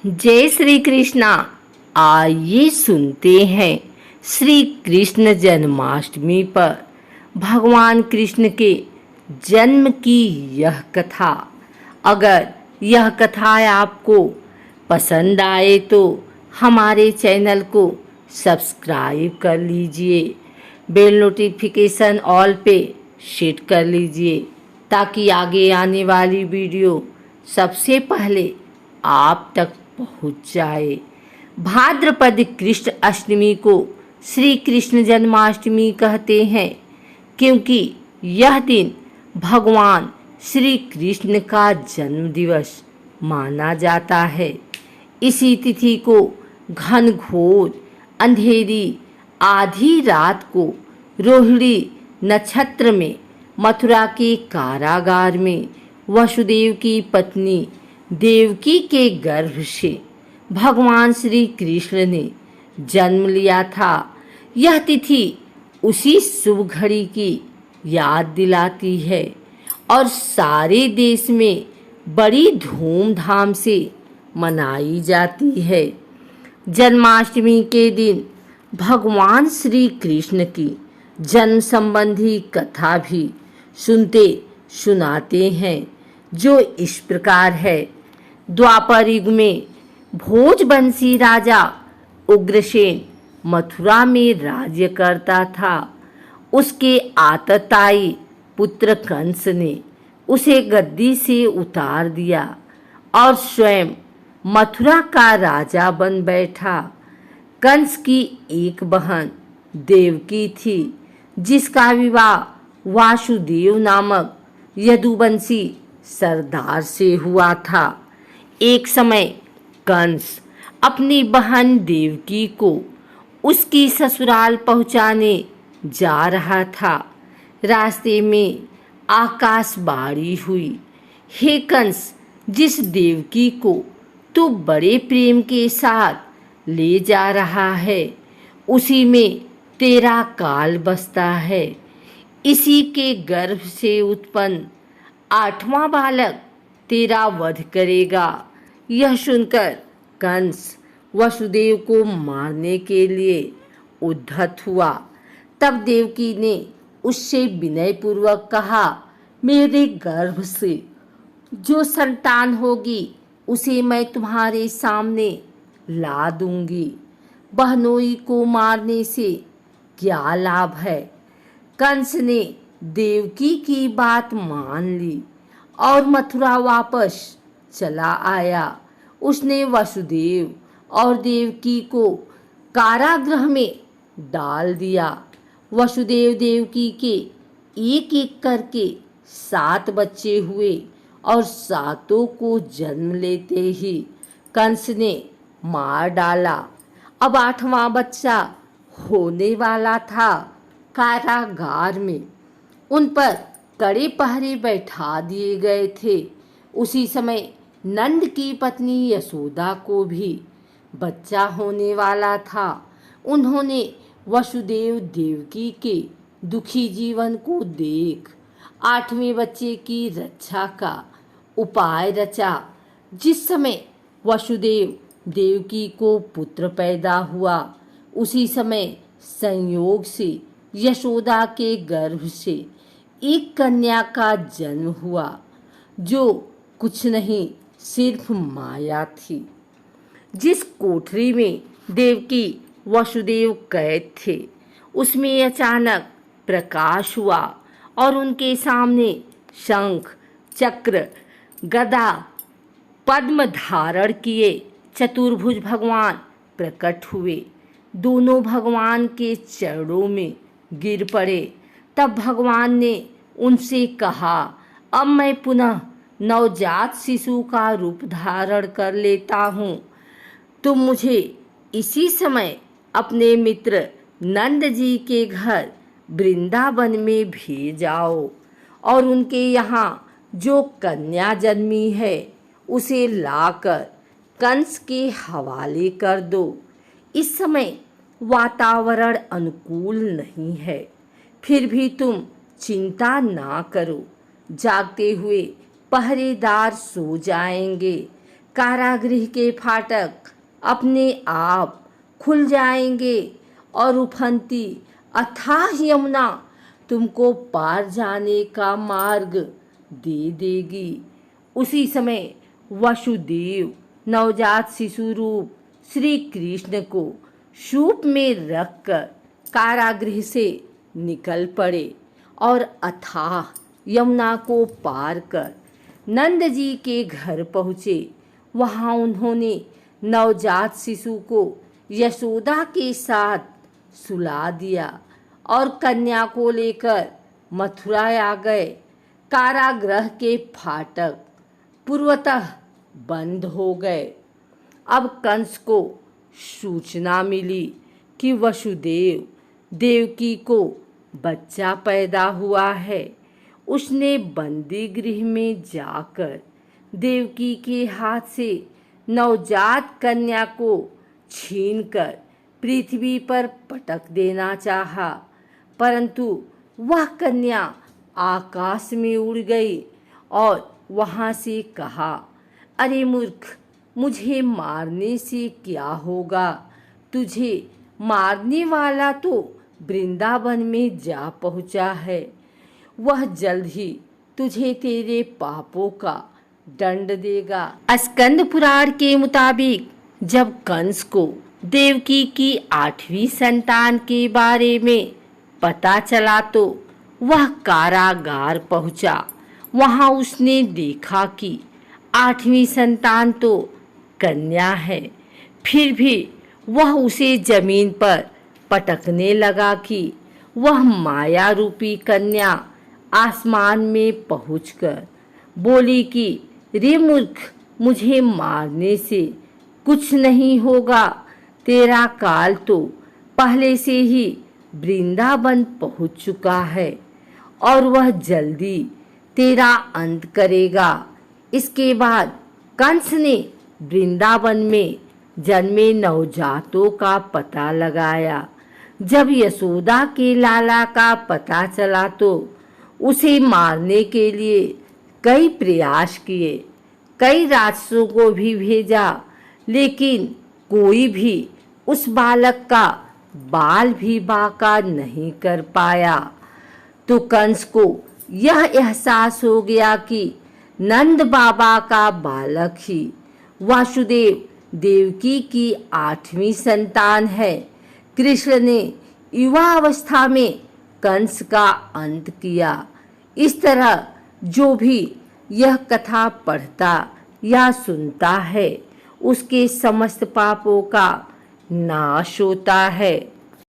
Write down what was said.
जय श्री कृष्णा। आइए सुनते हैं श्री कृष्ण जन्माष्टमी पर भगवान कृष्ण के जन्म की यह कथा। अगर यह कथा आपको पसंद आए तो हमारे चैनल को सब्सक्राइब कर लीजिए, बेल नोटिफिकेशन ऑल पे सेट कर लीजिए ताकि आगे आने वाली वीडियो सबसे पहले आप तक पहुंच जाए। भाद्रपद कृष्ण अष्टमी को श्री कृष्ण जन्माष्टमी कहते हैं क्योंकि यह दिन भगवान श्री कृष्ण का जन्म दिवस माना जाता है। इसी तिथि को घनघोर अंधेरी आधी रात को रोहिणी नक्षत्र में मथुरा के कारागार में वसुदेव की पत्नी देवकी के गर्भ से भगवान श्री कृष्ण ने जन्म लिया था। यह तिथि उसी शुभ घड़ी की याद दिलाती है और सारे देश में बड़ी धूमधाम से मनाई जाती है। जन्माष्टमी के दिन भगवान श्री कृष्ण की जन्म संबंधी कथा भी सुनते सुनाते हैं जो इस प्रकार है। द्वापर युग में भोजवंशी राजा उग्रसेन मथुरा में राज्य करता था। उसके आतताई पुत्र कंस ने उसे गद्दी से उतार दिया और स्वयं मथुरा का राजा बन बैठा। कंस की एक बहन देवकी थी जिसका विवाह वासुदेव नामक यदुवंशी सरदार से हुआ था। एक समय कंस अपनी बहन देवकी को उसकी ससुराल पहुंचाने जा रहा था। रास्ते में आकाशवाणी हुई, हे कंस, जिस देवकी को तू बड़े प्रेम के साथ ले जा रहा है उसी में तेरा काल बसता है। इसी के गर्भ से उत्पन्न 8वां बालक तेरा वध करेगा। यह सुनकर कंस वसुदेव को मारने के लिए उद्धत हुआ। तब देवकी ने उससे विनयपूर्वक कहा, मेरे गर्भ से जो संतान होगी उसे मैं तुम्हारे सामने ला दूंगी। बहनोई को मारने से क्या लाभ है। कंस ने देवकी की बात मान ली और मथुरा वापस चला आया। उसने वसुदेव और देवकी को कारागृह में डाल दिया। वसुदेव देवकी के एक एक करके 7 बच्चे हुए और 7 को जन्म लेते ही कंस ने मार डाला। अब 8वां बच्चा होने वाला था। कारागार में उन पर कड़े पहरे बैठा दिए गए थे। उसी समय नंद की पत्नी यशोदा को भी बच्चा होने वाला था। उन्होंने वसुदेव देवकी के दुखी जीवन को देख 8वें बच्चे की रक्षा का उपाय रचा। जिस समय वसुदेव देवकी को पुत्र पैदा हुआ उसी समय संयोग से यशोदा के गर्भ से एक कन्या का जन्म हुआ जो कुछ नहीं सिर्फ माया थी। जिस कोठरी में देवकी वसुदेव कैद थे उसमें अचानक प्रकाश हुआ और उनके सामने शंख चक्र गदा पद्म धारण किए चतुर्भुज भगवान प्रकट हुए। दोनों भगवान के चरणों में गिर पड़े। तब भगवान ने उनसे कहा, अब मैं पुनः नवजात शिशु का रूप धारण कर लेता हूँ। तुम मुझे इसी समय अपने मित्र नंद जी के घर वृंदावन में भेज जाओ और उनके यहाँ जो कन्या जन्मी है उसे लाकर कंस के हवाले कर दो। इस समय वातावरण अनुकूल नहीं है, फिर भी तुम चिंता ना करो। जागते हुए पहरेदार सो जाएंगे, कारागृह के फाटक अपने आप खुल जाएंगे और उफनती अथाह यमुना तुमको पार जाने का मार्ग दे देगी। उसी समय वसुदेव नवजात शिशु रूप श्री कृष्ण को सूप में रखकर कारागृह से निकल पड़े और अथाह यमुना को पार कर नंद जी के घर पहुँचे। वहाँ उन्होंने नवजात शिशु को यशोदा के साथ सुला दिया और कन्या को लेकर मथुरा आ गए। कारागृह के फाटक पूर्वतः बंद हो गए। अब कंस को सूचना मिली कि वसुदेव देवकी को बच्चा पैदा हुआ है। उसने बंदी गृह में जाकर देवकी के हाथ से नवजात कन्या को छीनकर पृथ्वी पर पटक देना चाहा, परंतु वह कन्या आकाश में उड़ गई और वहाँ से कहा, अरे मूर्ख, मुझे मारने से क्या होगा? तुझे मारने वाला तो वृंदावन में जा पहुँचा है। वह जल्द ही तुझे तेरे पापों का दंड देगा। स्कंद पुराण के मुताबिक जब कंस को देवकी की 8वीं संतान के बारे में पता चला तो वह कारागार पहुंचा। वहां उसने देखा कि 8वीं संतान तो कन्या है। फिर भी वह उसे जमीन पर पटकने लगा कि वह माया रूपी कन्या आसमान में पहुंचकर बोली कि रे मूर्ख, मुझे मारने से कुछ नहीं होगा। तेरा काल तो पहले से ही वृंदावन पहुंच चुका है और वह जल्दी तेरा अंत करेगा। इसके बाद कंस ने वृंदावन में जन्मे नवजातों का पता लगाया। जब यशोदा के लाला का पता चला तो उसे मारने के लिए कई प्रयास किए, कई राक्षसों को भी भेजा, लेकिन कोई भी उस बालक का बाल भी बांका नहीं कर पाया। तो कंस को यह एहसास हो गया कि नंद बाबा का बालक ही वासुदेव देवकी की 8वीं संतान है। कृष्ण ने युवा अवस्था में कंस का अंत किया। इस तरह जो भी यह कथा पढ़ता या सुनता है उसके समस्त पापों का नाश होता है।